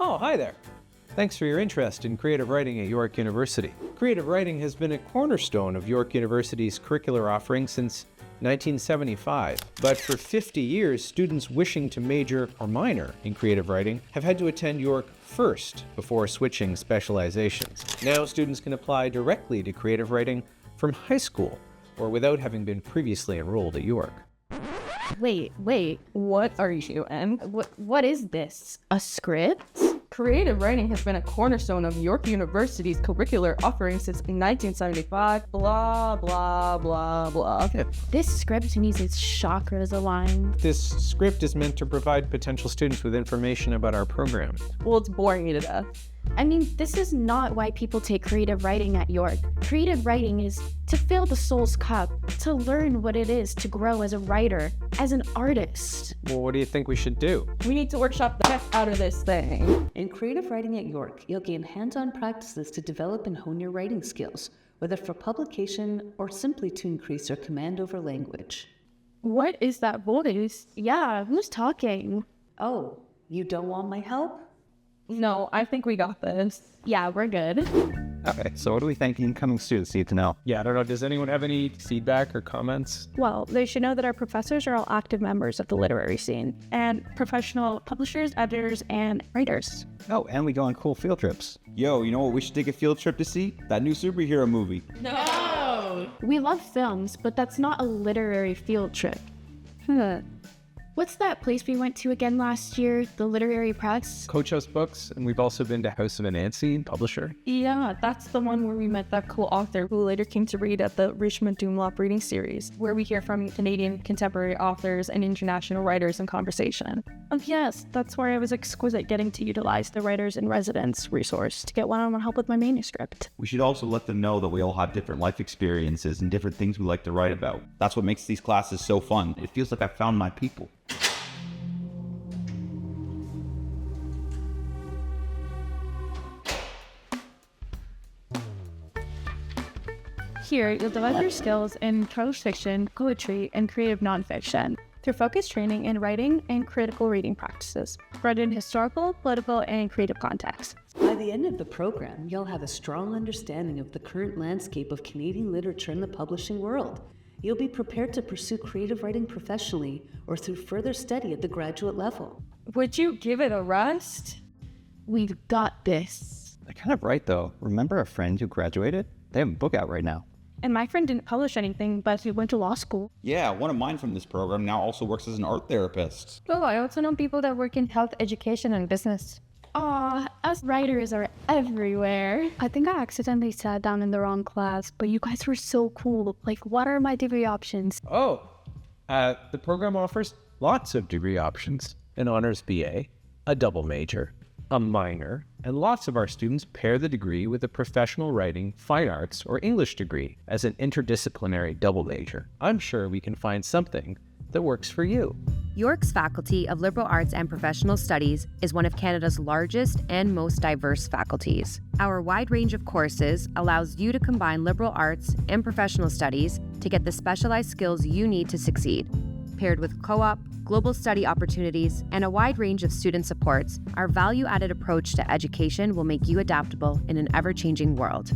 Oh, hi there. Thanks for your interest in creative writing at York University. Creative writing has been a cornerstone of York University's curricular offering since 1975. But for 50 years, students wishing to major or minor in creative writing have had to attend York first before switching specializations. Now students can apply directly to creative writing from high school or without having been previously enrolled at York. Wait, what are you in? What is this? A script? Creative writing has been a cornerstone of York University's curricular offering since 1975. Blah, blah, blah, blah. This script means its chakras aligned. This script is meant to provide potential students with information about our program. Well, it's boring you to death. I mean, this is not why people take creative writing at York. Creative writing is to fill the soul's cup, to learn what it is to grow as a writer, as an artist. Well, what do you think we should do? We need to workshop the heck out of this thing. In creative writing at York, you'll gain hands-on practices to develop and hone your writing skills, whether for publication or simply to increase your command over language. What is that voice? Yeah, who's talking? Oh, you don't want my help? No, I think we got this. Yeah, we're good. Okay, so what do we think incoming students need to know? Yeah, I don't know. Does anyone have any feedback or comments? Well, they should know that our professors are all active members of the literary scene and professional publishers, editors, and writers. Oh, and we go on cool field trips. Yo, you know what we should take a field trip to see? That new superhero movie. No! We love films, but that's not a literary field trip. What's that place we went to again last year? The Literary Press? Coach House Books, and we've also been to House of Anansi, publisher. Yeah, that's the one where we met that cool author who later came to read at the Richmond Dunlop reading series, where we hear from Canadian contemporary authors and international writers in conversation. Oh yes, that's where I was exquisite getting to utilize the Writers in Residence resource to get one-on-one help with my manuscript. We should also let them know that we all have different life experiences and different things we like to write about. That's what makes these classes so fun. It feels like I found my people. Here, you'll develop your skills in prose fiction, poetry, and creative nonfiction through focused training in writing and critical reading practices, spread in historical, political, and creative contexts. By the end of the program, you'll have a strong understanding of the current landscape of Canadian literature in the publishing world. You'll be prepared to pursue creative writing professionally or through further study at the graduate level. Would you give it a rest? We've got this. They're kind of right, though. Remember a friend who graduated? They have a book out right now. And my friend didn't publish anything, but he went to law school. Yeah, one of mine from this program now also works as an art therapist. Oh, I also know people that work in health, education, and business. Aw, us writers are everywhere. I think I accidentally sat down in the wrong class, but you guys were so cool. Like, what are my degree options? The program offers lots of degree options. An honors BA, a double major, a minor, and lots of our students pair the degree with a professional writing, fine arts, or English degree as an interdisciplinary double major. I'm sure we can find something that works for you. York's Faculty of Liberal Arts and Professional Studies is one of Canada's largest and most diverse faculties. Our wide range of courses allows you to combine liberal arts and professional studies to get the specialized skills you need to succeed. Paired with co-op, global study opportunities, and a wide range of student supports, our value-added approach to education will make you adaptable in an ever-changing world.